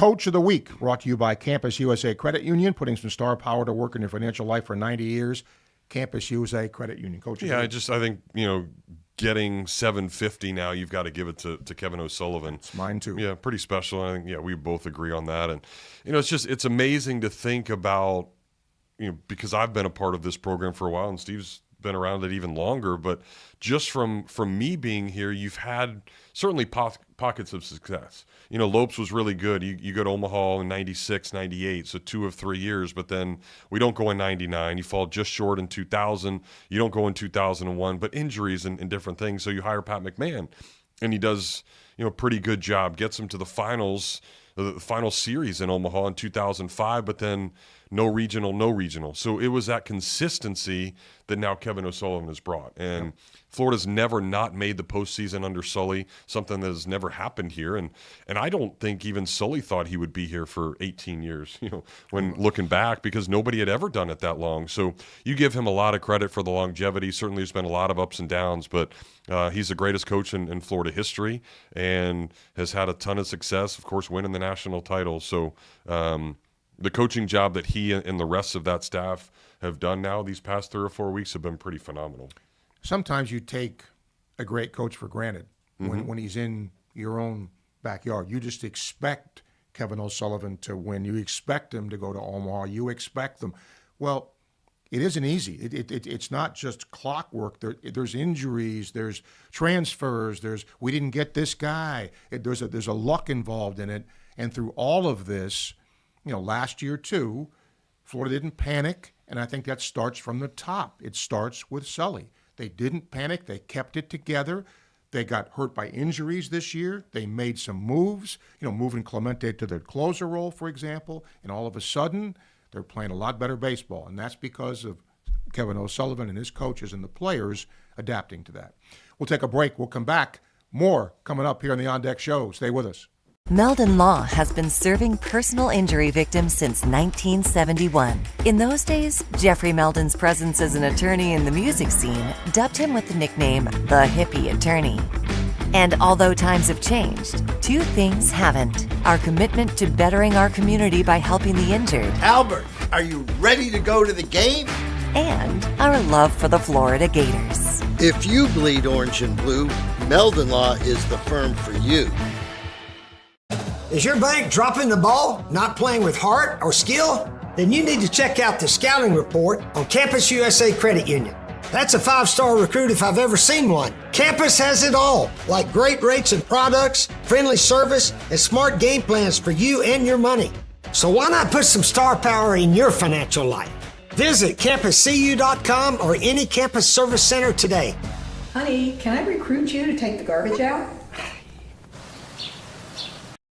Coach of the Week, brought to you by Campus USA Credit Union, putting some star power to work in your financial life for 90 years. Campus USA Credit Union. Coach of the Week. I think, getting 750 now, you've got to give it to Kevin O'Sullivan. It's mine too. Yeah, pretty special. I think, we both agree on that. And, it's amazing to think about, because I've been a part of this program for a while and Steve's been around it even longer, but just from me being here, you've had certainly pockets of success. Lopes was really good. You go to Omaha in 96, 98, so 2 of 3 years, but then we don't go in 99. You fall just short in 2000. You don't go in 2001, but injuries and different things. So you hire Pat McMahon, and he does, a pretty good job, gets him to the finals, the final series in Omaha in 2005, but then no regional. So it was that consistency that now Kevin O'Sullivan has brought. And Florida's never not made the postseason under Sully, something that has never happened here. And I don't think even Sully thought he would be here for 18 years, when looking back, because nobody had ever done it that long. So you give him a lot of credit for the longevity. Certainly there's been a lot of ups and downs, but he's the greatest coach in Florida history and has had a ton of success, of course, winning the national title. So the coaching job that he and the rest of that staff have done now these past 3 or 4 weeks have been pretty phenomenal. Sometimes you take a great coach for granted when he's in your own backyard. You just expect Kevin O'Sullivan to win. You expect him to go to Omaha. You expect them. Well, it isn't easy. It's not just clockwork. There's injuries. There's transfers. We didn't get this guy. There's a luck involved in it. And through all of this, last year too, Florida didn't panic, and I think that starts from the top. It starts with Sully. They didn't panic. They kept it together. They got hurt by injuries this year. They made some moves, moving Clemente to the closer role, for example, and all of a sudden they're playing a lot better baseball, and that's because of Kevin O'Sullivan and his coaches and the players adapting to that. We'll take a break. We'll come back. More coming up here on the On Deck Show. Stay with us. Meldon Law has been serving personal injury victims since 1971. In those days, Jeffrey Meldon's presence as an attorney in the music scene dubbed him with the nickname the Hippie Attorney. And although times have changed, 2 things haven't. Our commitment to bettering our community by helping the injured. Albert, are you ready to go to the game? And our love for the Florida Gators. If you bleed orange and blue, Meldon Law is the firm for you. Is your bank dropping the ball, not playing with heart or skill? Then you need to check out the scouting report on Campus USA Credit Union. That's a 5-star recruit if I've ever seen one. Campus has it all, like great rates and products, friendly service, and smart game plans for you and your money. So why not put some star power in your financial life? Visit campuscu.com or any campus service center today. Honey, can I recruit you to take the garbage out?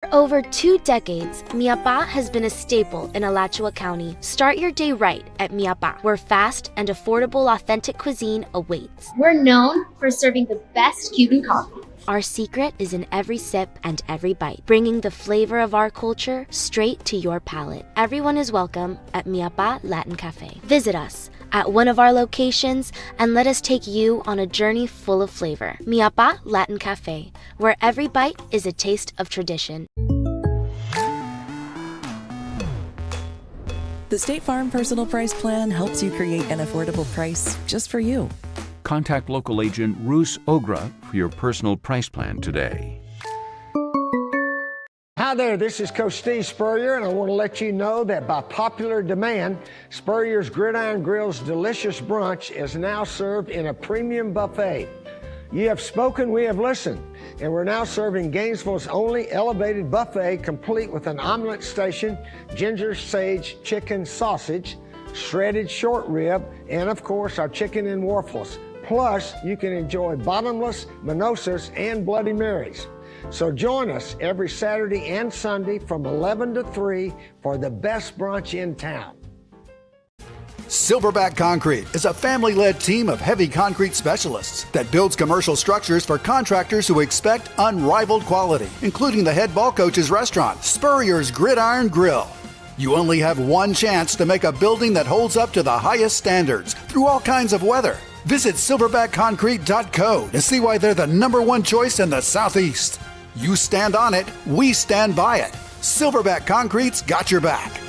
For over 2 decades, Miapa has been a staple in Alachua County. Start your day right at Miapa, where fast and affordable authentic cuisine awaits. We're known for serving the best Cuban coffee. Our secret is in every sip and every bite, bringing the flavor of our culture straight to your palate. Everyone is welcome at Miapa Latin Cafe. Visit us at one of our locations and let us take you on a journey full of flavor. Miapa Latin Cafe, where every bite is a taste of tradition. The State Farm Personal Price Plan helps you create an affordable price just for you. Contact local agent Roos Ogra for your personal price plan today. Hi there, this is Coach Steve Spurrier, and I want to let you know that by popular demand, Spurrier's Gridiron Grill's delicious brunch is now served in a premium buffet. You have spoken, we have listened, and we're now serving Gainesville's only elevated buffet, complete with an omelet station, ginger sage chicken sausage, shredded short rib, and of course our chicken and waffles. Plus, you can enjoy bottomless, mimosas, and Bloody Marys. So join us every Saturday and Sunday from 11 to 3 for the best brunch in town. Silverback Concrete is a family-led team of heavy concrete specialists that builds commercial structures for contractors who expect unrivaled quality, including the head ball coach's restaurant, Spurrier's Gridiron Grill. You only have one chance to make a building that holds up to the highest standards through all kinds of weather. Visit silverbackconcrete.co to see why they're the #1 choice in the Southeast. You stand on it, we stand by it. Silverback Concrete's got your back.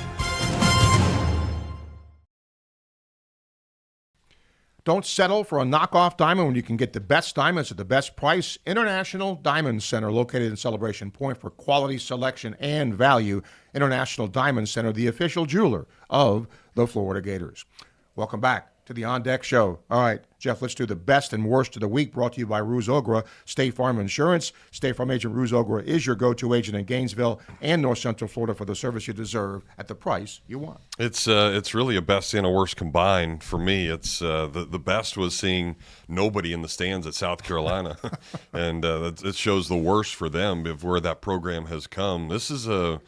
Don't settle for a knockoff diamond when you can get the best diamonds at the best price. International Diamond Center, located in Celebration Point, for quality selection and value. International Diamond Center, the official jeweler of the Florida Gators. Welcome back to the On Deck Show. All right, Jeff, let's do the best and worst of the week, brought to you by Ruse Ogra, State Farm Insurance. State Farm agent Ruse Ogra is your go-to agent in Gainesville and North Central Florida for the service you deserve at the price you want. It's really a best and a worst combined for me. It's the best was seeing nobody in the stands at South Carolina, and it shows the worst for them of where that program has come. This is a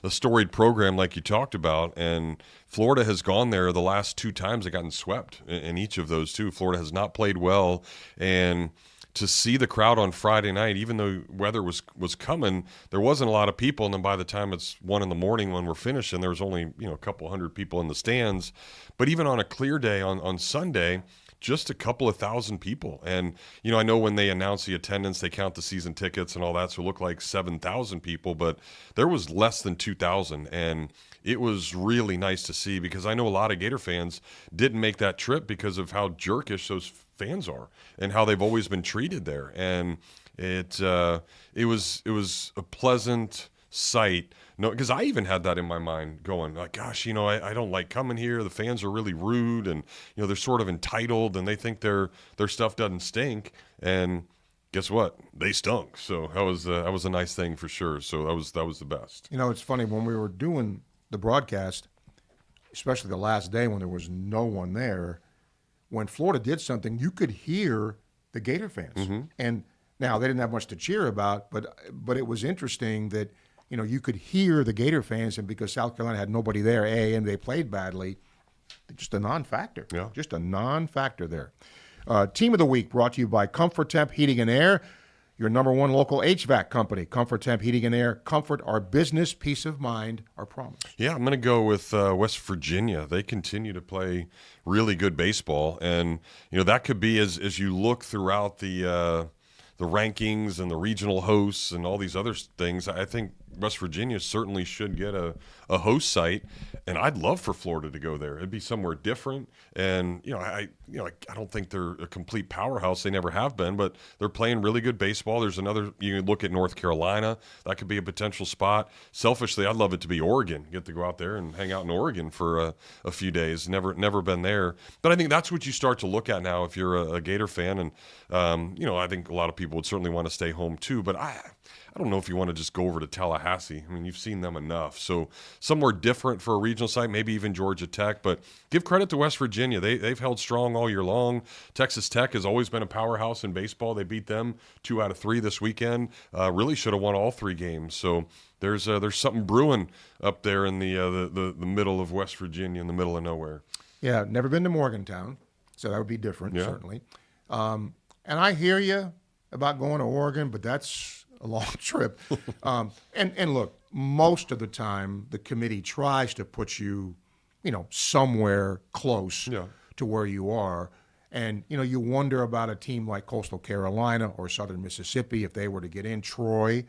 storied program like you talked about, and Florida has gone there the last 2 times. They've gotten swept in each of those 2. Florida has not played well, and to see the crowd on Friday night, even though weather was coming, there wasn't a lot of people. And then by the time it's 1 a.m. when we're finishing, there was only a couple hundred people in the stands. But even on a clear day on Sunday, just a couple of thousand people. And, I know when they announce the attendance, they count the season tickets and all that, so it looked like 7,000 people, but there was less than 2,000. And it was really nice to see, because I know a lot of Gator fans didn't make that trip because of how jerkish those fans are and how they've always been treated there. And it was a pleasant sight. No, because I even had that in my mind going like, gosh, I don't like coming here. The fans are really rude, and they're sort of entitled, and they think their stuff doesn't stink. And guess what? They stunk. So that was a nice thing for sure. So that was the best. It's funny, when we were doing the broadcast, especially the last day when there was no one there, when Florida did something, you could hear the Gator fans. Mm-hmm. And now they didn't have much to cheer about, but it was interesting that you could hear the Gator fans, and because South Carolina had nobody there, and they played badly, just a non-factor. Yeah. Just a non-factor there. Team of the Week brought to you by Comfort Temp Heating and Air, your number one local HVAC company. Comfort Temp Heating and Air. Comfort our business, peace of mind, our promise. Yeah, I'm going to go with West Virginia. They continue to play really good baseball, and that could be as you look throughout the rankings and the regional hosts and all these other things. I think West Virginia certainly should get a host site, and I'd love for Florida to go there. It'd be somewhere different, and I don't think they're a complete powerhouse. They never have been, but they're playing really good baseball. There's another. You can look at North Carolina. That could be a potential spot. Selfishly, I'd love it to be Oregon. Get to go out there and hang out in Oregon for a few days. Never been there, but I think that's what you start to look at now if you're a Gator fan, and I think a lot of people would certainly want to stay home too. But I don't know if you want to just go over to Tallahassee. I mean, you've seen them enough. So somewhere different for a regional site, maybe even Georgia Tech. But give credit to West Virginia. They've held strong all year long. Texas Tech has always been a powerhouse in baseball. They beat them 2 out of 3 this weekend. Really should have won all 3 games. So there's something brewing up there in the middle of West Virginia, in the middle of nowhere. Yeah, never been to Morgantown, so that would be different, certainly. And I hear you about going to Oregon, but that's a long trip. And look, most of the time the committee tries to put you, somewhere close to where you are. And, you wonder about a team like Coastal Carolina or Southern Mississippi if they were to get in. Troy,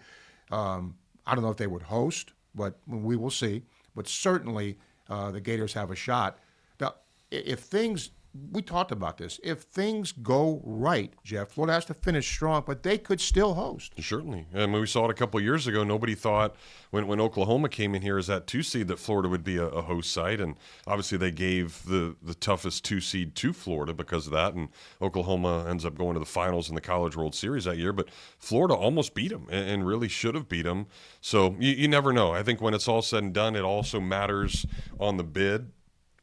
I don't know if they would host, but we will see. But certainly the Gators have a shot. Now, if things we talked about this. If things go right, Jeff, Florida has to finish strong, but they could still host. Certainly. I mean, we saw it a couple of years ago. Nobody thought when Oklahoma came in here as that 2 seed that Florida would be a host site, and obviously they gave the toughest 2 seed to Florida because of that, and Oklahoma ends up going to the finals in the College World Series that year, but Florida almost beat them and really should have beat them. So you never know. I think when it's all said and done, it also matters on the bid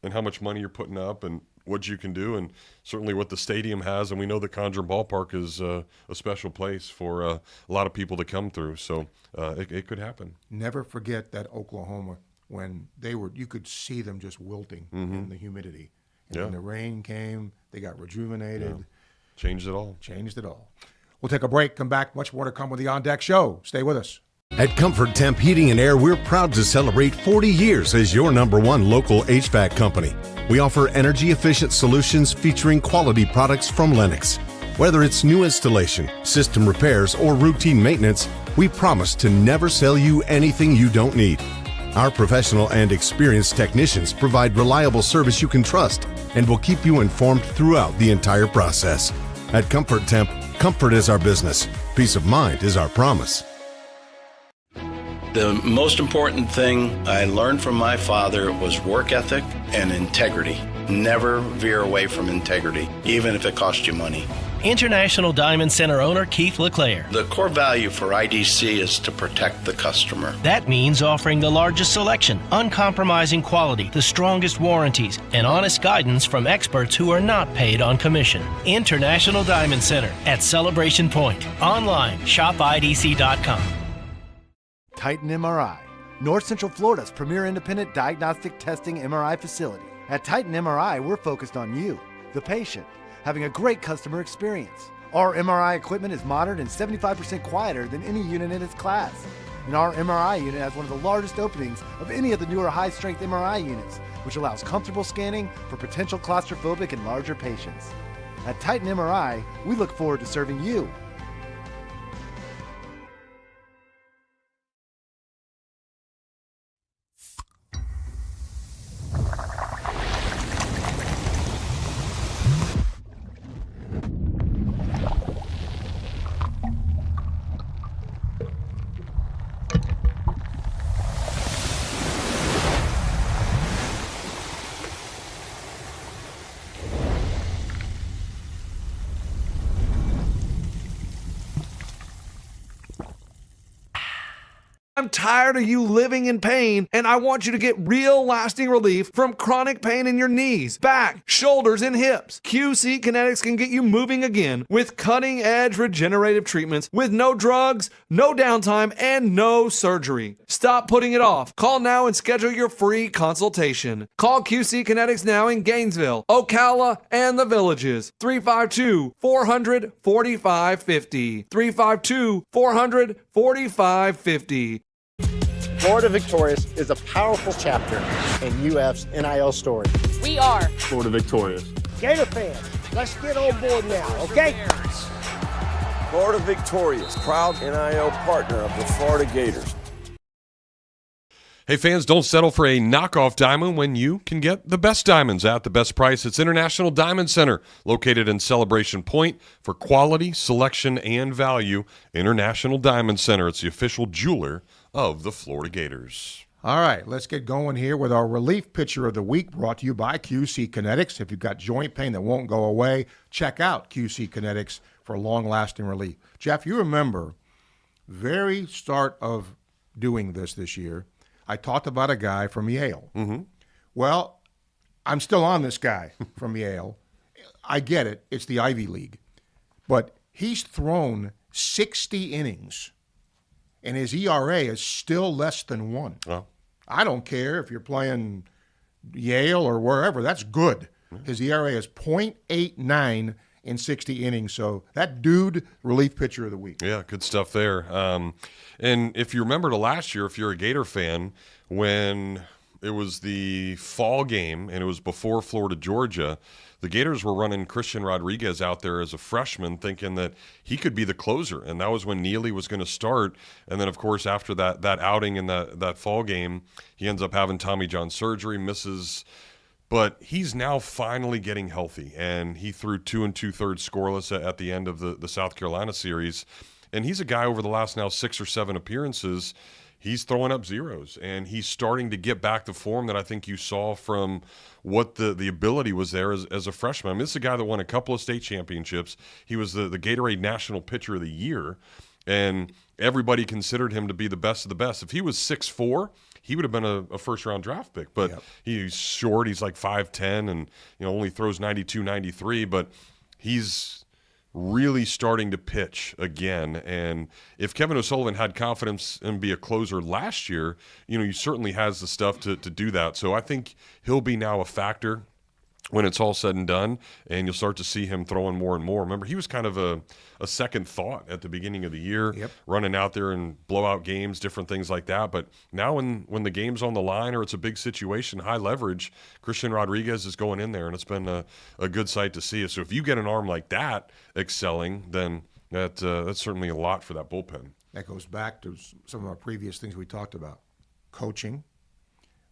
and how much money you're putting up and what you can do, and certainly what the stadium has. And we know the Conjuring Ballpark is a special place for a lot of people to come through. So it could happen. Never forget that Oklahoma, when they were, you could see them just wilting in the humidity. And when the rain came, they got rejuvenated. Yeah. Changed it all. Changed it all. We'll take a break, come back. Much more to come with the On Deck Show. Stay with us. At Comfort Temp Heating and Air, we're proud to celebrate 40 years as your #1 local HVAC company. We offer energy-efficient solutions featuring quality products from Lennox. Whether it's new installation, system repairs, or routine maintenance, we promise to never sell you anything you don't need. Our professional and experienced technicians provide reliable service you can trust and will keep you informed throughout the entire process. At Comfort Temp, comfort is our business. Peace of mind is our promise. The most important thing I learned from my father was work ethic and integrity. Never veer away from integrity, even if it costs you money. International Diamond Center owner Keith LeClaire. The core value for IDC is to protect the customer. That means offering the largest selection, uncompromising quality, the strongest warranties, and honest guidance from experts who are not paid on commission. International Diamond Center at Celebration Point. Online, shopidc.com. Titan MRI, North Central Florida's premier independent diagnostic testing MRI facility. At Titan MRI, we're focused on you, the patient, having a great customer experience. Our MRI equipment is modern and 75% quieter than any unit in its class. And our MRI unit has one of the largest openings of any of the newer high-strength MRI units, which allows comfortable scanning for potential claustrophobic and larger patients. At Titan MRI, we look forward to serving you. I'm tired of you living in pain, and I want you to get real lasting relief from chronic pain in your knees, back, shoulders, and hips. QC Kinetics can get you moving again with cutting-edge regenerative treatments with no drugs, no downtime, and no surgery. Stop putting it off. Call now and schedule your free consultation. Call QC Kinetics now in Gainesville, Ocala, and the Villages. 352-400-4550. 352-400-4550. Florida Victorious is a powerful chapter in UF's NIL story. We are Florida Victorious. Gator fans, let's get on board now, okay? Florida Victorious, proud NIL partner of the Florida Gators. Hey fans, don't settle for a knockoff diamond when you can get the best diamonds at the best price. It's International Diamond Center, located in Celebration Point. For quality, selection, and value, International Diamond Center. It's the official jeweler of the Florida Gators. All right, let's get going here with our relief pitcher of the week, brought to you by QC Kinetics. If you've got joint pain that won't go away, check out QC Kinetics for long-lasting relief. Jeff, you remember, very start of doing this year, I talked about a guy from Yale. Mm-hmm. Well, I'm still on this guy from Yale. I get it. It's the Ivy League. But he's thrown 60 innings, and his ERA is still less than 1. Oh. I don't care if you're playing Yale or wherever. That's good. His ERA is .89 in 60 innings. So that dude, relief pitcher of the week. Yeah, good stuff there. And if you remember to last year, if you're a Gator fan, when it was the fall game and it was before Florida-Georgia, the Gators were running Christian Rodriguez out there as a freshman thinking that he could be the closer, and that was when Neely was going to start. And then, of course, after that outing in that fall game, he ends up having Tommy John surgery, misses. But he's now finally getting healthy, and he threw 2 2/3 scoreless at the end of the South Carolina series. And he's a guy over the last now 6 or 7 appearances, he's throwing up zeros, and he's starting to get back to form that I think you saw from what the ability was there as a freshman. I mean, this is a guy that won a couple of state championships. He was the Gatorade National Pitcher of the Year, and everybody considered him to be the best of the best. If he was 6'4", he would have been a first-round draft pick. But he's short. He's like 5'10", and only throws 92, 93. But he's really starting to pitch again. And if Kevin O'Sullivan had confidence and be a closer last year, he certainly has the stuff to do that. So I think he'll be now a factor when it's all said and done, and you'll start to see him throwing more and more. Remember, he was kind of a second thought at the beginning of the year, running out there and blowout games, different things like that. But now when the game's on the line or it's a big situation, high leverage, Christian Rodriguez is going in there, and it's been a good sight to see it. So if you get an arm like that excelling, then that's certainly a lot for that bullpen. That goes back to some of our previous things we talked about. Coaching,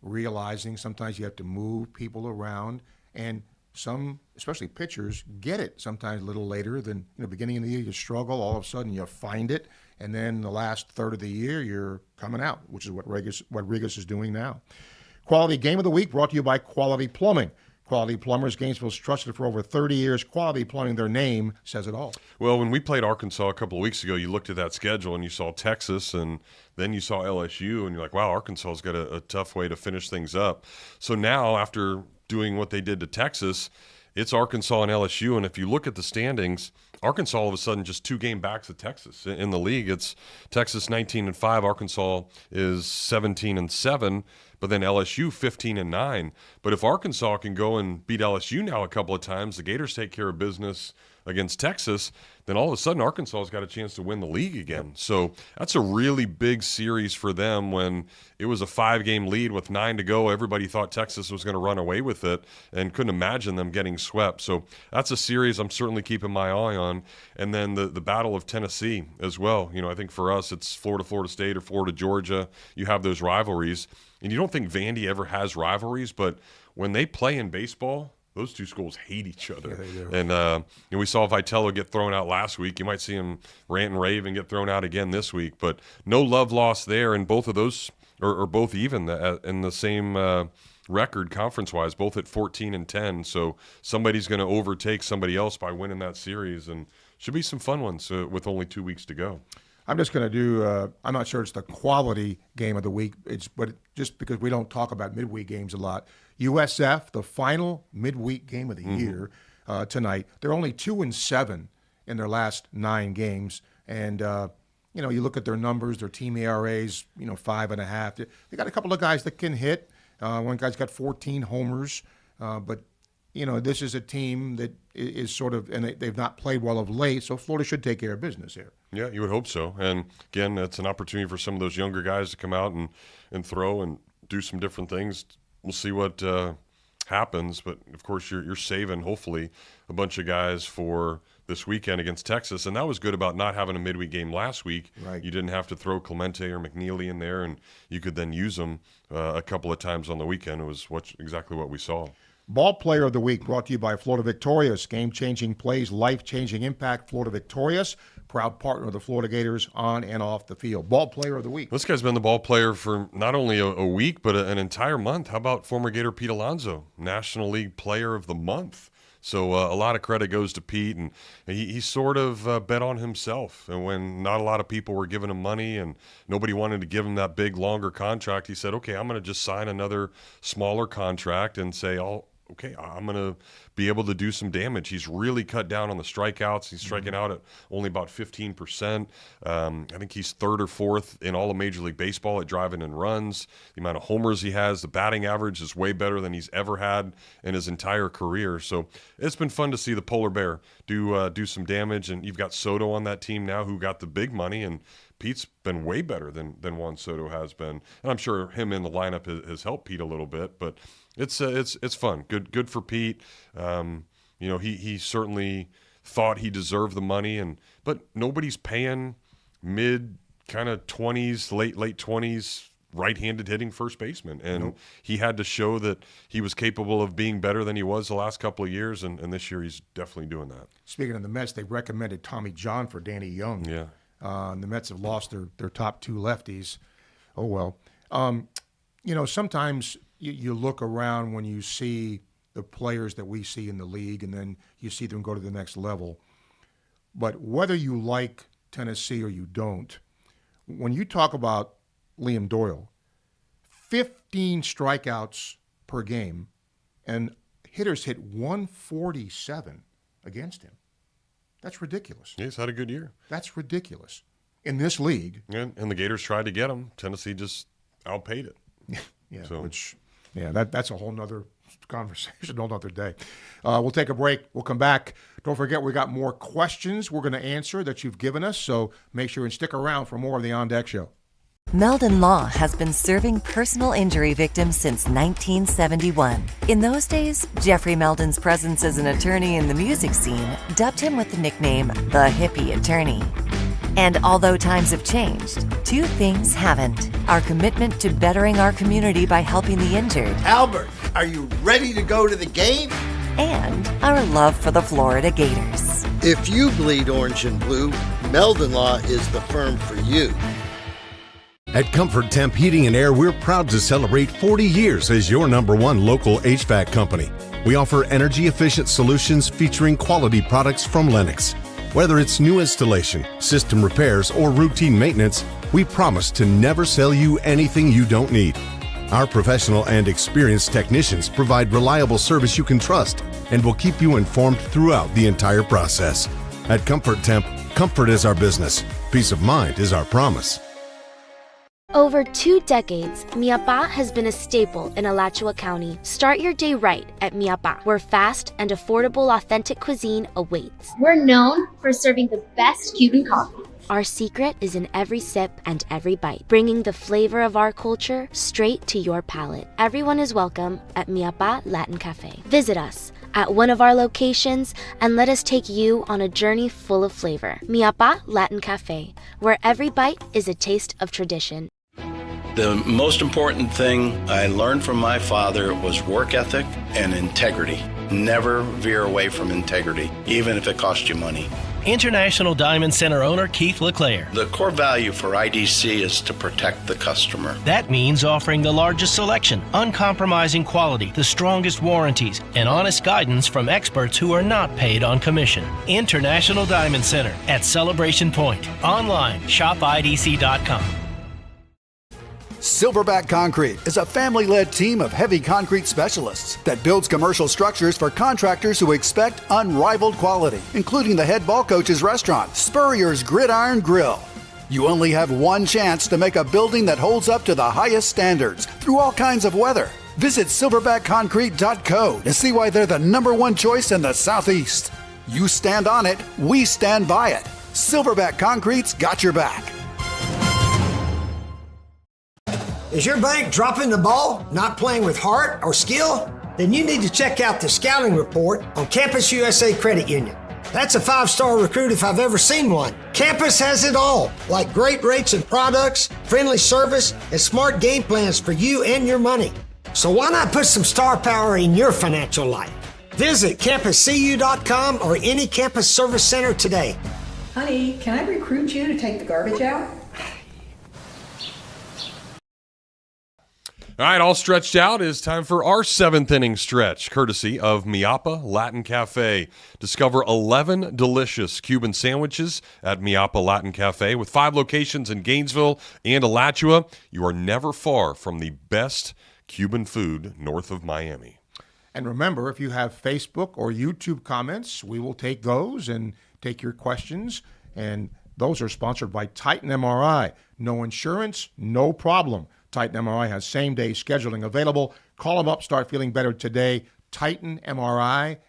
realizing sometimes you have to move people around. And some, especially pitchers, get it sometimes a little later than beginning of the year. You struggle, all of a sudden you find it, and then the last third of the year you're coming out, which is what Rodriguez is doing now. Quality Game of the Week brought to you by Quality Plumbing. Quality Plumbers, Gainesville's trusted for over 30 years. Quality Plumbing, their name says it all. Well, when we played Arkansas a couple of weeks ago, you looked at that schedule and you saw Texas, and then you saw LSU, and you're like, wow, Arkansas's got a tough way to finish things up. So now, after doing what they did to Texas, it's Arkansas and LSU, and if you look at the standings, Arkansas all of a sudden just 2 game backs of Texas. In the league, it's Texas 19-5, Arkansas is 17-7, but then LSU 15-9. But if Arkansas can go and beat LSU now a couple of times, the Gators take care of business against Texas, then all of a sudden Arkansas's got a chance to win the league again. So that's a really big series for them. When it was a 5-game lead with 9 to go, everybody thought Texas was going to run away with it and couldn't imagine them getting swept. So that's a series I'm certainly keeping my eye on. And then the Battle of Tennessee as well. I think for us it's Florida State or Florida-Georgia. You have those rivalries. And you don't think Vandy ever has rivalries, but when they play in baseball, those two schools hate each other. Yeah, they do. And we saw Vitello get thrown out last week. You might see him rant and rave and get thrown out again this week. But no love lost there, and both of those are both even in the same record conference-wise, both at 14-10. So somebody's going to overtake somebody else by winning that series, and should be some fun ones with only 2 weeks to go. I'm just going to do, I'm not sure it's the quality game of the week, but just because we don't talk about midweek games a lot. USF, the final midweek game of the year tonight. They're only 2-7 in their last 9 games. And, you look at their numbers, their team ERAs, 5.5. They got a couple of guys that can hit. One guy's got 14 homers. But, this is a team that is sort of, and they've not played well of late, so Florida should take care of business here. Yeah, you would hope so. And, again, that's an opportunity for some of those younger guys to come out and throw and do some different things. We'll see what happens, but, of course, you're saving, hopefully, a bunch of guys for this weekend against Texas. And that was good about not having a midweek game last week. Right. You didn't have to throw Clemente or McNeely in there, and you could then use them a couple of times on the weekend. It was exactly what we saw. Ball Player of the Week brought to you by Florida Victorious. Game-changing plays, life-changing impact. Florida Victorious, proud partner of the Florida Gators on and off the field. Ball Player of the Week. This guy's been the ball player for not only a week, but an entire month. How about former Gator Pete Alonso, National League Player of the Month? So a lot of credit goes to Pete, and he sort of bet on himself. And when not a lot of people were giving him money and nobody wanted to give him that big, longer contract, he said, okay, I'm going to just sign another smaller contract and say, okay, I'm going to be able to do some damage. He's really cut down on the strikeouts. He's striking out at only about 15%. I think he's 3rd or 4th in all of Major League Baseball at driving in runs. The amount of homers he has, the batting average is way better than he's ever had in his entire career. So it's been fun to see the Polar Bear do some damage. And you've got Soto on that team now who got the big money, and Pete's been way better than Juan Soto has been. And I'm sure him in the lineup has helped Pete a little bit, but it's fun. Good for Pete. He certainly thought he deserved the money, but nobody's paying mid kind of 20s, late 20s right-handed hitting first baseman, and he had to show that he was capable of being better than he was the last couple of years, and this year he's definitely doing that. Speaking of the Mets, they recommended Tommy John for Danny Young. Yeah. The Mets have lost their top 2 lefties. Oh, well. Sometimes you look around when you see the players that we see in the league, and then you see them go to the next level. But whether you like Tennessee or you don't, when you talk about Liam Doyle, 15 strikeouts per game, and hitters hit 147 against him. That's ridiculous. Yeah, he's had a good year. That's ridiculous. In this league. And the Gators tried to get him. Tennessee just outpaid it. Yeah, so. that's a whole nother conversation, whole other day. We'll take a break. We'll come back. Don't forget, we got more questions we're going to answer that you've given us, so make sure and stick around for more of the On Deck Show. Meldon Law has been serving personal injury victims since 1971. In those days, Jeffrey Meldon's presence as an attorney in the music scene dubbed him with the nickname the hippie attorney. And although times have changed, two things haven't. Our commitment to bettering our community by helping the injured. Albert, are you ready to go to the game? And our love for the Florida Gators. If you bleed orange and blue, Meldon Law is the firm for you. At Comfort Temp Heating and Air, we're proud to celebrate 40 years as your #1 local HVAC company. We offer energy-efficient solutions featuring quality products from Lennox. Whether it's new installation, system repairs, or routine maintenance, we promise to never sell you anything you don't need. Our professional and experienced technicians provide reliable service you can trust and will keep you informed throughout the entire process. At Comfort Temp, comfort is our business. Peace of mind is our promise. Over 2 decades, Miapa has been a staple in Alachua County. Start your day right at Miapa, where fast and affordable authentic cuisine awaits. We're known for serving the best Cuban coffee. Our secret is in every sip and every bite, bringing the flavor of our culture straight to your palate. Everyone is welcome at Miapa Latin Cafe. Visit us at one of our locations and let us take you on a journey full of flavor. Miapa Latin Cafe, where every bite is a taste of tradition. The most important thing I learned from my father was work ethic and integrity. Never veer away from integrity, even if it costs you money. International Diamond Center owner Keith LeClaire. The core value for IDC is to protect the customer. That means offering the largest selection, uncompromising quality, the strongest warranties, and honest guidance from experts who are not paid on commission. International Diamond Center at Celebration Point. Online, shopidc.com. Silverback Concrete is a family-led team of heavy concrete specialists that builds commercial structures for contractors who expect unrivaled quality, including the head ball coach's restaurant, Spurrier's Gridiron Grill. You only have one chance to make a building that holds up to the highest standards through all kinds of weather. Visit silverbackconcrete.co to see why they're the #1 choice in the Southeast. You stand on it, we stand by it. Silverback Concrete's got your back. Is your bank dropping the ball, not playing with heart or skill? Then you need to check out the scouting report on Campus USA Credit Union. That's a 5-star recruit if I've ever seen one. Campus has it all, like great rates and products, friendly service, and smart game plans for you and your money. So why not put some star power in your financial life? Visit campuscu.com or any campus service center today. Honey, can I recruit you to take the garbage out? All right, all stretched out. It's time for our 7th inning stretch, courtesy of Miapa Latin Cafe. Discover 11 delicious Cuban sandwiches at Miapa Latin Cafe. With 5 locations in Gainesville and Alachua, you are never far from the best Cuban food north of Miami. And remember, if you have Facebook or YouTube comments, we will take those and take your questions. And those are sponsored by Titan MRI. No insurance, no problem. Titan MRI has same-day scheduling available. Call them up, start feeling better today. TitanMRI.com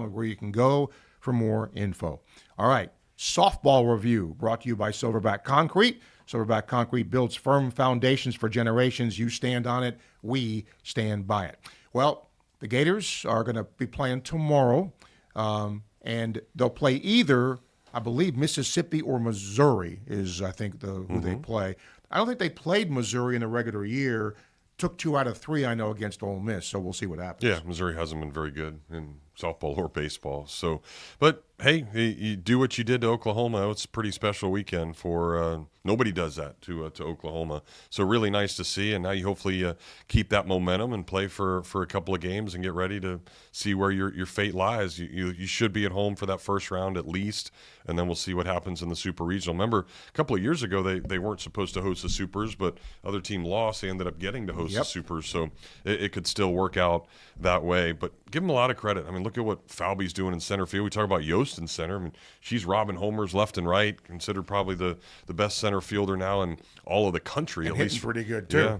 is where you can go for more info. All right, softball review brought to you by Silverback Concrete. Silverback Concrete builds firm foundations for generations. You stand on it, we stand by it. Well, the Gators are going to be playing tomorrow, and they'll play either, I believe, Mississippi or Missouri is, I think, who they play. I don't think they played Missouri in the regular year. Took 2 out of 3, I know, against Ole Miss, so we'll see what happens. Yeah, Missouri hasn't been very good in softball or baseball. So, but hey, you do what you did to Oklahoma. It's a pretty special weekend for nobody does that to Oklahoma. So really nice to see, and now you hopefully keep that momentum and play for a couple of games and get ready to see where your fate lies. You should be at home for that first round at least, and then we'll see what happens in the Super Regional. Remember, a couple of years ago they weren't supposed to host the Supers, but other team lost. They ended up getting to host the Supers, so it could still work out that way. But give them a lot of credit. I mean, look at what Falby's doing in center field. We talk about Yost in center. I mean, she's robbing homers left and right, considered probably the best center fielder now in all of the country. And at least pretty good too. Yeah.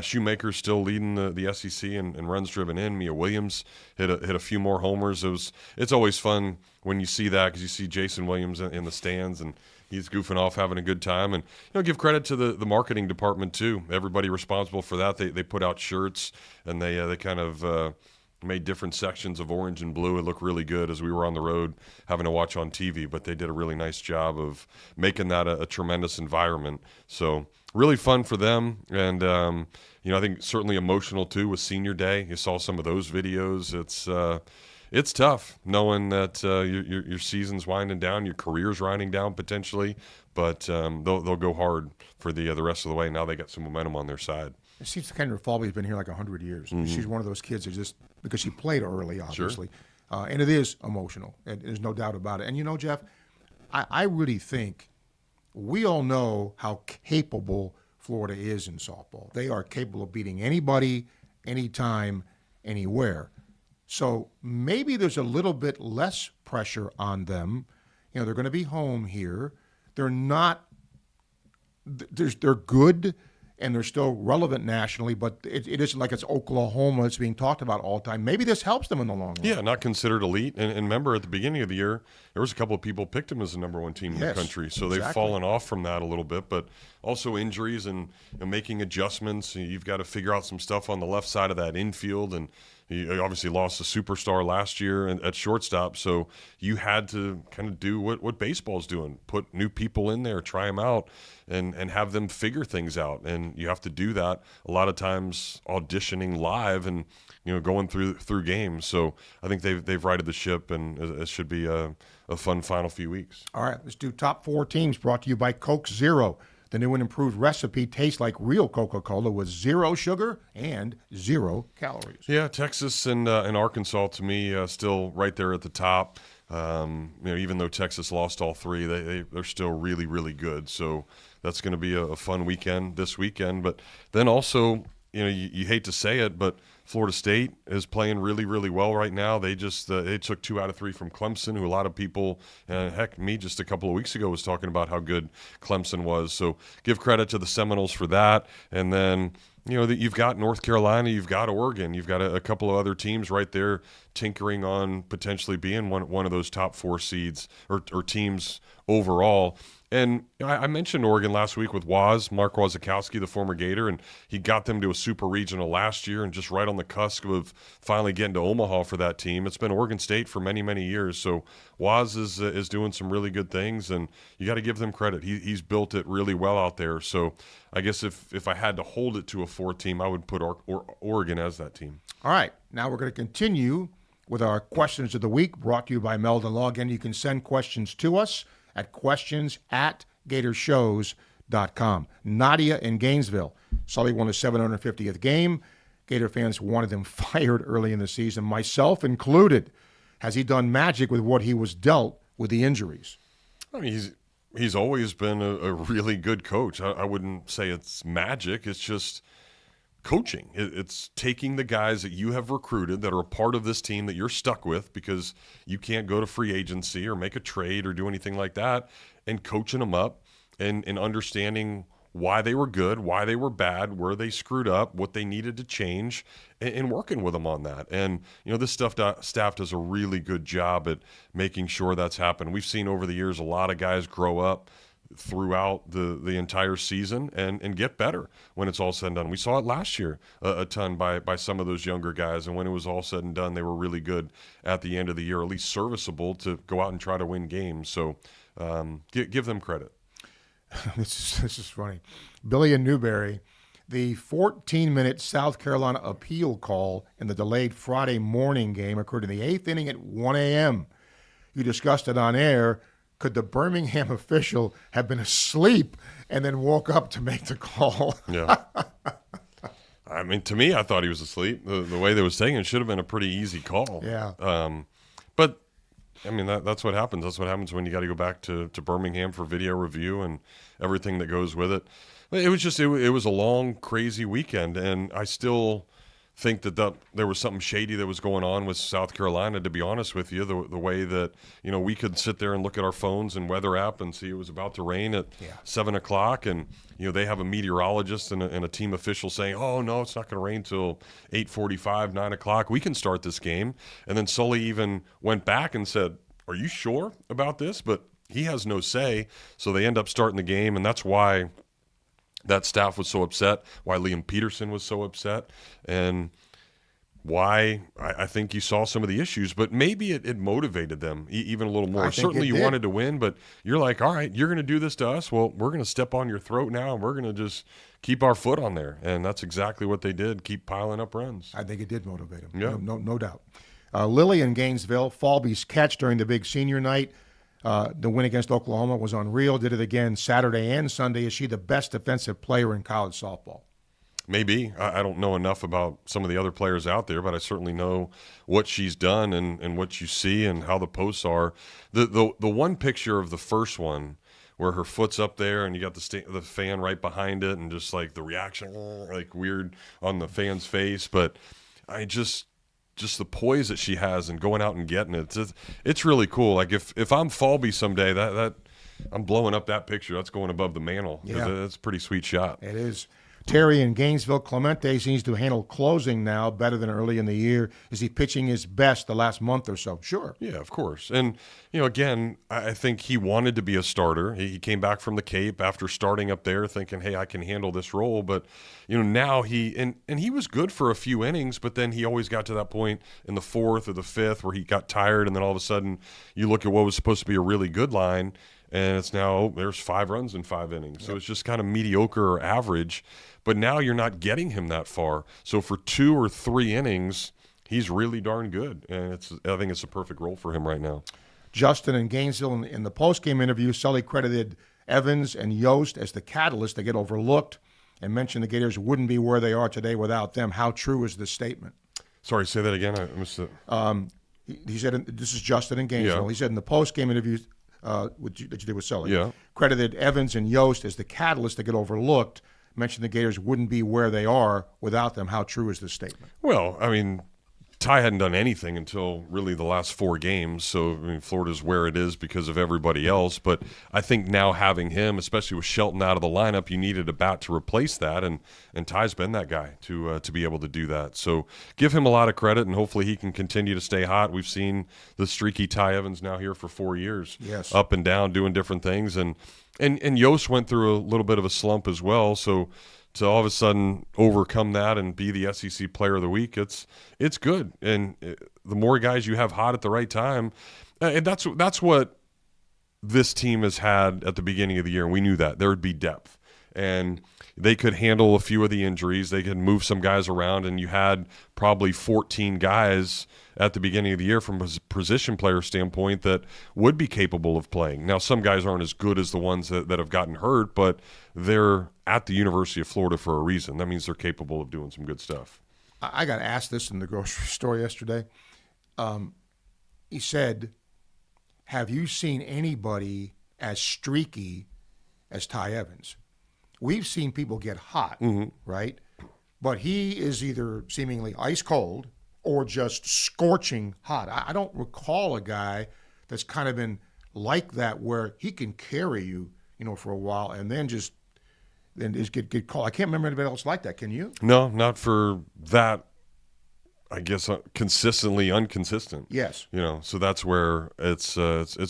Shoemaker's still leading the SEC in runs driven in. Mia Williams hit a few more homers. It's always fun when you see that, because you see Jason Williams in the stands and he's goofing off, having a good time. And give credit to the marketing department too. Everybody responsible for that. They put out shirts, and they kind of made different sections of orange and blue. It looked really good as we were on the road having to watch on TV, but they did a really nice job of making that a tremendous environment. So really fun for them. And, I think certainly emotional too with senior day. You saw some of those videos. It's tough knowing that your season's winding down, your career's winding down potentially, but they'll go hard for the rest of the way. Now they got some momentum on their side. It seems Kendra Falvey's been here like 100 years. Mm-hmm. She's one of those kids that just, because she played early, obviously. Sure. And it is emotional. And there's no doubt about it. And Jeff, I really think we all know how capable Florida is in softball. They are capable of beating anybody, anytime, anywhere. So maybe there's a little bit less pressure on them. They're going to be home here. They're not, they're good, and they're still relevant nationally, but it isn't like it's Oklahoma that's being talked about all the time. Maybe this helps them in the long run. Yeah, not considered elite. And remember, at the beginning of the year, there was a couple of people picked them as the number one team in the country. So they've fallen off from that a little bit, but also injuries and making adjustments. You've got to figure out some stuff on the left side of that infield, and he obviously lost a superstar last year at shortstop, so you had to kind of do what baseball's doing, put new people in there, try them out, and have them figure things out. And you have to do that a lot of times auditioning live and going through games. So I think they've righted the ship, and it should be a fun final few weeks. All right, let's do top 4 teams, brought to you by Coke Zero. The new and improved recipe tastes like real Coca-Cola with 0 sugar and 0 calories. Yeah, Texas and Arkansas, to me, still right there at the top. Even though Texas lost all 3, they're still really, really good. So that's going to be a fun weekend this weekend. But then also, you hate to say it, but Florida State is playing really, really well right now. They just they took 2 out of 3 from Clemson, who a lot of people, heck, me just a couple of weeks ago was talking about how good Clemson was. So give credit to the Seminoles for that. And then, you've got North Carolina, you've got Oregon, you've got a couple of other teams right there tinkering on potentially being one of those top 4 seeds or teams overall. And I mentioned Oregon last week with Mark Wasikowski, the former Gator, and he got them to a super regional last year and just right on the cusp of finally getting to Omaha for that team. It's been Oregon State for many, many years. So Waz is doing some really good things, and you got to give them credit. He's built it really well out there. So I guess if I had to hold it to a 4 team, I would put Oregon as that team. All right, now we're going to continue with our questions of the week, brought to you by Meldon Law. Again, you can send questions to us at questions@gatorshows.com. Nadia in Gainesville. Sully won his 750th game. Gator fans wanted him fired early in the season, myself included. Has he done magic with what he was dealt with the injuries? I mean, he's always been a really good coach. I wouldn't say it's magic. It's just coaching. It's taking the guys that you have recruited that are a part of this team that you're stuck with because you can't go to free agency or make a trade or do anything like that, and coaching them up and understanding why they were good, why they were bad, where they screwed up, what they needed to change, and working with them on that. And, this staff does a really good job at making sure that's happened. We've seen over the years a lot of guys grow up throughout the entire season and get better when it's all said and done. We saw it last year a ton by some of those younger guys, and when it was all said and done, they were really good at the end of the year, at least serviceable to go out and try to win games. So give them credit. This is funny. Billy in Newberry, the 14-minute South Carolina appeal call in the delayed Friday morning game occurred in the 8th inning at 1 a.m. You discussed it on air. Could the Birmingham official have been asleep and then woke up to make the call? Yeah. I mean, to me, I thought he was asleep. The way they was taking it should have been a pretty easy call. Yeah. But, I mean, that's what happens. That's what happens when you got to go back to Birmingham for video review and everything that goes with it. It was just it was a long, crazy weekend, and I still think that there was something shady that was going on with South Carolina, to be honest with you, the way that, we could sit there and look at our phones and weather app and see it was about to rain at 7 o'clock. And, they have a meteorologist and a team official saying, oh, no, it's not going to rain till 8:45, 9 o'clock. We can start this game. And then Sully even went back and said, are you sure about this? But he has no say. So they end up starting the game. And that's why that staff was so upset, why Liam Peterson was so upset, and why I think you saw some of the issues. But maybe it motivated them even a little more. Certainly you wanted to win, but you're like, all right, you're going to do this to us. Well, we're going to step on your throat now, and we're going to just keep our foot on there. And that's exactly what they did, keep piling up runs. I think it did motivate them, yeah. no doubt. Lily in Gainesville, Falby's catch during the big senior night. The win against Oklahoma was unreal. Did it again Saturday and Sunday. Is she the best defensive player in college softball? Maybe. I don't know enough about some of the other players out there, but I certainly know what she's done and what you see and how the posts are. The one picture of the first one where her foot's up there and you got the fan right behind it and just like the reaction, like weird on the fan's face. But I just the poise that she has and going out and getting it, it's really cool. Like if I'm Falby someday, that I'm blowing up that picture. That's going above the mantle. Yeah. That's a pretty sweet shot. It is. Terry in Gainesville, Clemente seems to handle closing now better than early in the year. Is he pitching his best the last month or so? Sure. Yeah, of course. And, again, I think he wanted to be a starter. He came back from the Cape after starting up there thinking, hey, I can handle this role. But, now he was good for a few innings, but then he always got to that point in the fourth or the fifth where he got tired, and then all of a sudden you look at what was supposed to be a really good line, and it's now there's 5 runs in 5 innings. Yep. So it's just kind of mediocre or average. But now you're not getting him that far. So for 2 or 3 innings, he's really darn good. And I think it's a perfect role for him right now. Justin in Gainesville, in the post-game interview, Sully credited Evans and Yost as the catalyst to get overlooked and mentioned the Gators wouldn't be where they are today without them. How true is this statement? Sorry, say that again. I missed it. He said, this is Justin in Gainesville. Yeah. He said in the post-game interview that you did with Sully, credited Evans and Yost as the catalyst to get overlooked, mentioned the Gators wouldn't be where they are without them. How true is this statement? Well, I mean, Ty hadn't done anything until really the last 4 games. So, Florida's where it is because of everybody else. But I think now having him, especially with Shelton out of the lineup, you needed a bat to replace that. And Ty's been that guy to be able to do that. So give him a lot of credit, and hopefully he can continue to stay hot. We've seen the streaky Ty Evans now here for 4 years. Yes. Up and down, doing different things. And Yost went through a little bit of a slump as well. So to all of a sudden overcome that and be the SEC Player of the Week, it's good. And the more guys you have hot at the right time, and that's what this team has had at the beginning of the year. And we knew that there would be depth, and they could handle a few of the injuries. They could move some guys around, and you had probably 14 guys at the beginning of the year from a position player standpoint that would be capable of playing. Now, some guys aren't as good as the ones that have gotten hurt, but they're at the University of Florida for a reason. That means they're capable of doing some good stuff. I got asked this in the grocery store yesterday. He said, have you seen anybody as streaky as Ty Evans? We've seen people get hot, right? But he is either seemingly ice cold or just scorching hot. I don't recall a guy that's kind of been like that where he can carry you, for a while and then just get called. I can't remember anybody else like that. Can you? No, not for that. I guess consistently inconsistent. Yes. So that's where it's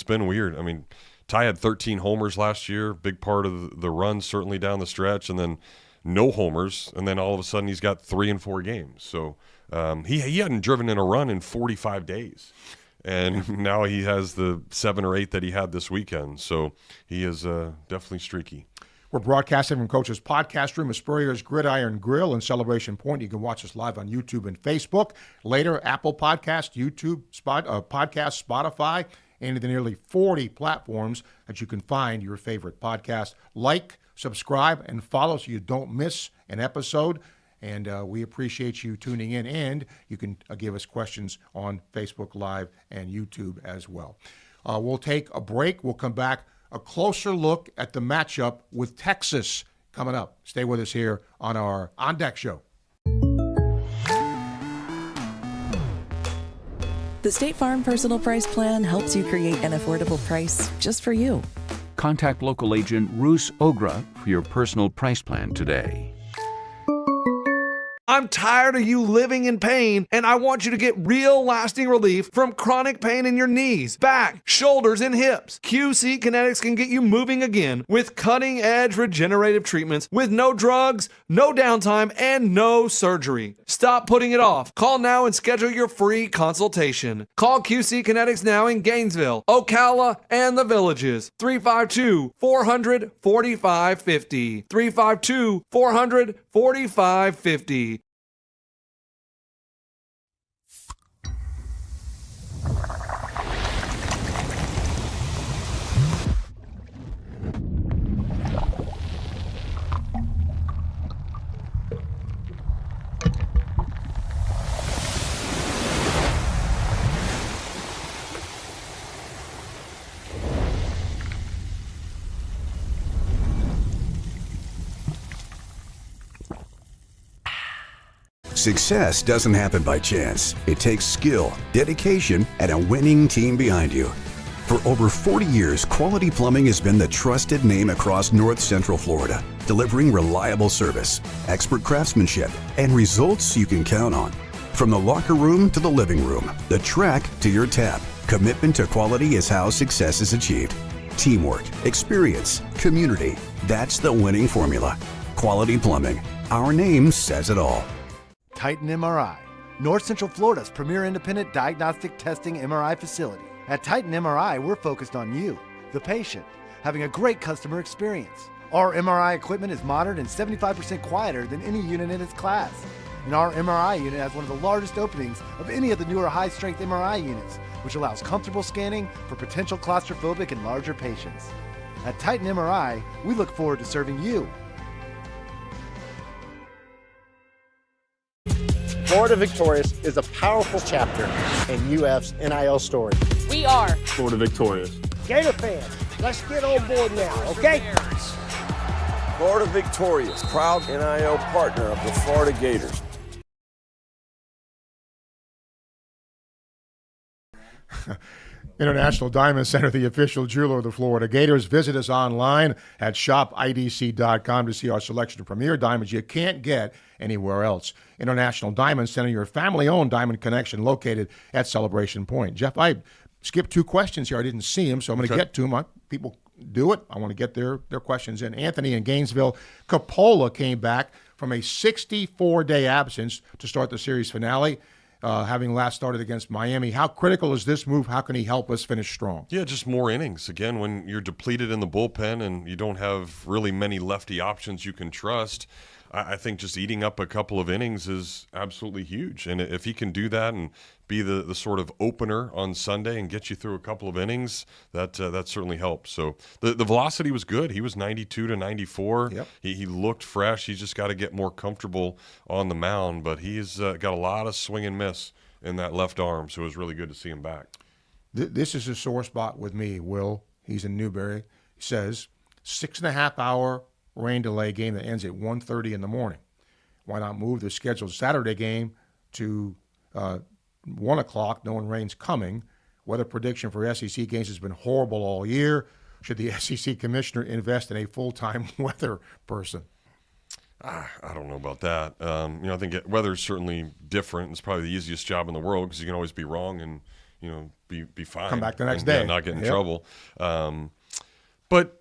been weird. I mean, Ty had 13 homers last year, big part of the run certainly down the stretch, and then no homers, and then all of a sudden he's got 3 and 4 games. So he hadn't driven in a run in 45 days. And now he has the 7 or 8 that he had this weekend. So he is definitely streaky. We're broadcasting from Coach's podcast room at Spurrier's Gridiron Grill in Celebration Point. You can watch us live on YouTube and Facebook. Later, Apple Podcast, YouTube, Podcast, Spotify, and the nearly 40 platforms that you can find your favorite podcast. Like, subscribe, and follow so you don't miss an episode. And we appreciate you tuning in. And you can give us questions on Facebook Live and YouTube as well. We'll take a break. We'll come back. A closer look at the matchup with Texas coming up. Stay with us here on our On Deck Show. The State Farm Personal Price Plan helps you create an affordable price just for you. Contact local agent Roos Ogra for your personal price plan today. I'm tired of you living in pain, and I want you to get real lasting relief from chronic pain in your knees, back, shoulders, and hips. QC Kinetics can get you moving again with cutting-edge regenerative treatments with no drugs, no downtime, and no surgery. Stop putting it off. Call now and schedule your free consultation. Call QC Kinetics now in Gainesville, Ocala, and the Villages. 352-400-4550. 352-400-4550. Success doesn't happen by chance. It takes skill, dedication, and a winning team behind you. For over 40 years, Quality Plumbing has been the trusted name across North Central Florida, delivering reliable service, expert craftsmanship, and results you can count on. From the locker room to the living room, the track to your tap, commitment to quality is how success is achieved. Teamwork, experience, community, that's the winning formula. Quality Plumbing. Our name says it all. Titan MRI, North Central Florida's premier independent diagnostic testing MRI facility. At Titan MRI, we're focused on you, the patient, having a great customer experience. Our MRI equipment is modern and 75% quieter than any unit in its class. And our MRI unit has one of the largest openings of any of the newer high-strength MRI units, which allows comfortable scanning for potential claustrophobic and larger patients. At Titan MRI, we look forward to serving you. Florida Victorious is a powerful chapter in UF's NIL story. We are Florida Victorious. Gator fans, let's get on board now, okay? Florida Victorious, proud NIL partner of the Florida Gators. International Diamond Center, the official jeweler of the Florida Gators. Visit us online at shopidc.com to see our selection of premier diamonds you can't get anywhere else. International Diamond Center, your family-owned diamond connection located at Celebration Point. Jeff, I skipped two questions here. I didn't see them, so I'm going to get to them. People do it. I want to get their questions in. Anthony in Gainesville. Coppola came back from a 64-day absence to start the series finale. Having last started against Miami. How critical is this move? How can he help us finish strong? Yeah, just more innings. Again, when you're depleted in the bullpen and you don't have really many lefty options you can trust, I think just eating up a couple of innings is absolutely huge. And if he can do that and be the sort of opener on Sunday and get you through a couple of innings, that certainly helps. So the velocity was good. He was 92 to 94. Yep. He looked fresh. He's just got to get more comfortable on the mound. But he's got a lot of swing and miss in that left arm, so it was really good to see him back. This is a sore spot with me, Will. He's in Newberry. He says 6.5-hour rain delay game that ends at 1:30 in the morning. Why not move the scheduled Saturday game to 1 o'clock, knowing rain's coming? Weather prediction for SEC games has been horrible all year. Should the SEC commissioner invest in a full-time weather person? I don't know about that. I think weather's certainly different. It's probably the easiest job in the world because you can always be wrong and be fine. Come back the next day. Not get in trouble. But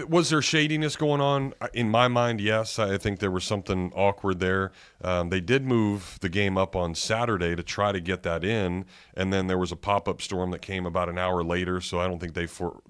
was there shadiness going on? In my mind, yes. I think there was something awkward there. They did move the game up on Saturday to try to get that in, and then there was a pop-up storm that came about an hour later, so I don't think they thought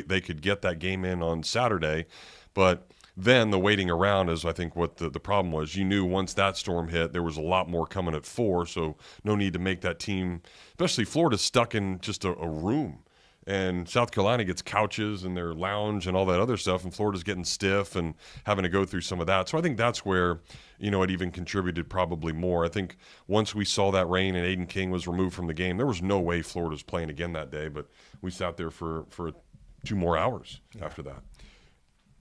they could get that game in on Saturday. But then the waiting around is, I think, what the problem was. You knew once that storm hit, there was a lot more coming at 4, so no need to make that team, especially Florida, stuck in just a room. And South Carolina gets couches and their lounge and all that other stuff, and Florida's getting stiff and having to go through some of that. So I think that's where, it even contributed probably more. I think once we saw that rain and Aiden King was removed from the game, there was no way Florida was playing again that day, but we sat there for 2 more hours after that.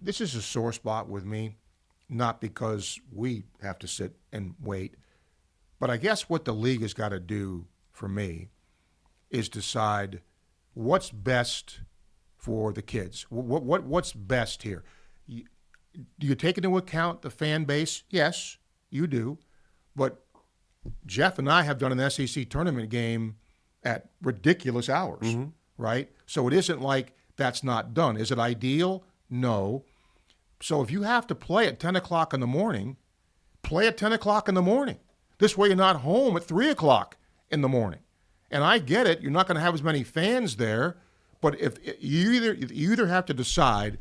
This is a sore spot with me, not because we have to sit and wait, but I guess what the league has got to do for me is decide what's best for the kids. What's best here? Do you take into account the fan base? Yes, you do. But Jeff and I have done an SEC tournament game at ridiculous hours, right? So it isn't like that's not done. Is it ideal? No. So if you have to play at 10 o'clock in the morning, play at 10 o'clock in the morning. This way you're not home at 3 o'clock in the morning. And I get it. You're not going to have as many fans there. But if you either have to decide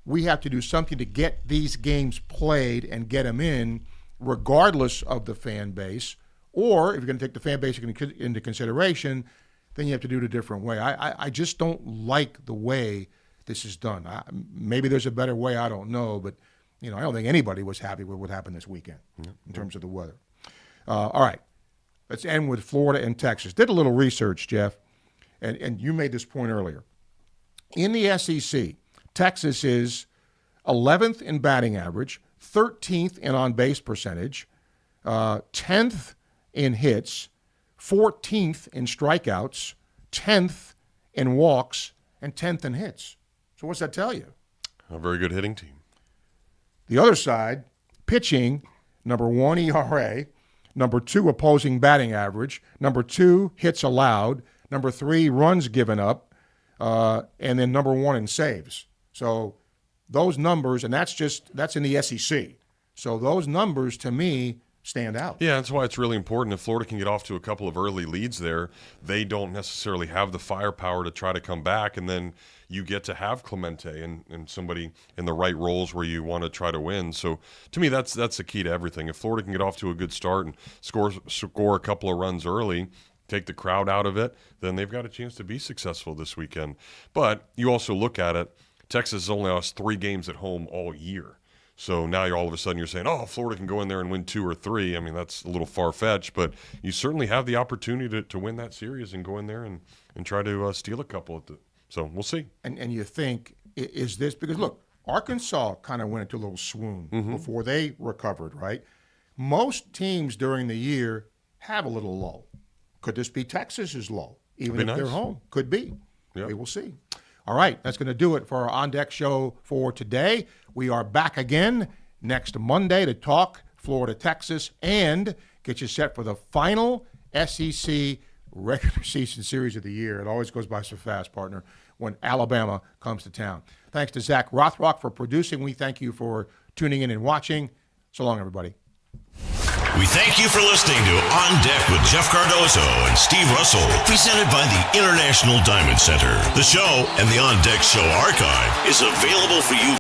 we have to do something to get these games played and get them in regardless of the fan base, or if you're going to take the fan base into consideration, then you have to do it a different way. I just don't like the way this is done. Maybe there's a better way. I don't know. But, I don't think anybody was happy with what happened this weekend in terms of the weather. All right. Let's end with Florida and Texas. Did a little research, Jeff, and you made this point earlier. In the SEC, Texas is 11th in batting average, 13th in on-base percentage, 10th in hits, 14th in strikeouts, 10th in walks, and 10th in hits. So what's that tell you? A very good hitting team. The other side, pitching, number 1 ERA, number 2 opposing batting average, number 2 hits allowed, number 3 runs given up, and then number 1 in saves. So those numbers, and that's in the SEC. So those numbers, to me, stand out. Yeah, that's why it's really important. If Florida can get off to a couple of early leads there, they don't necessarily have the firepower to try to come back, and then you get to have Clemente and somebody in the right roles where you want to try to win. So to me, that's the key to everything. If Florida can get off to a good start and score a couple of runs early, take the crowd out of it, then they've got a chance to be successful this weekend. But you also look at it, Texas has only lost 3 games at home all year. So now all of a sudden you're saying, Florida can go in there and win 2 or 3. I mean, that's a little far-fetched, but you certainly have the opportunity to win that series and go in there and try to steal a couple. So we'll see. And you think, is this – because, look, Arkansas kind of went into a little swoon before they recovered, right? Most teams during the year have a little lull. Could this be Texas's lull, even if they're home? Could be. Yep. We will see. All right, that's going to do it for our On Deck show for today. We are back again next Monday to talk Florida, Texas, and get you set for the final SEC regular season series of the year. It always goes by so fast, partner, when Alabama comes to town. Thanks to Zach Rothrock for producing. We thank you for tuning in and watching. So long, everybody. We thank you for listening to On Deck with Jeff Cardozo and Steve Russell, presented by the International Diamond Center. The show and the On Deck show archive is available for you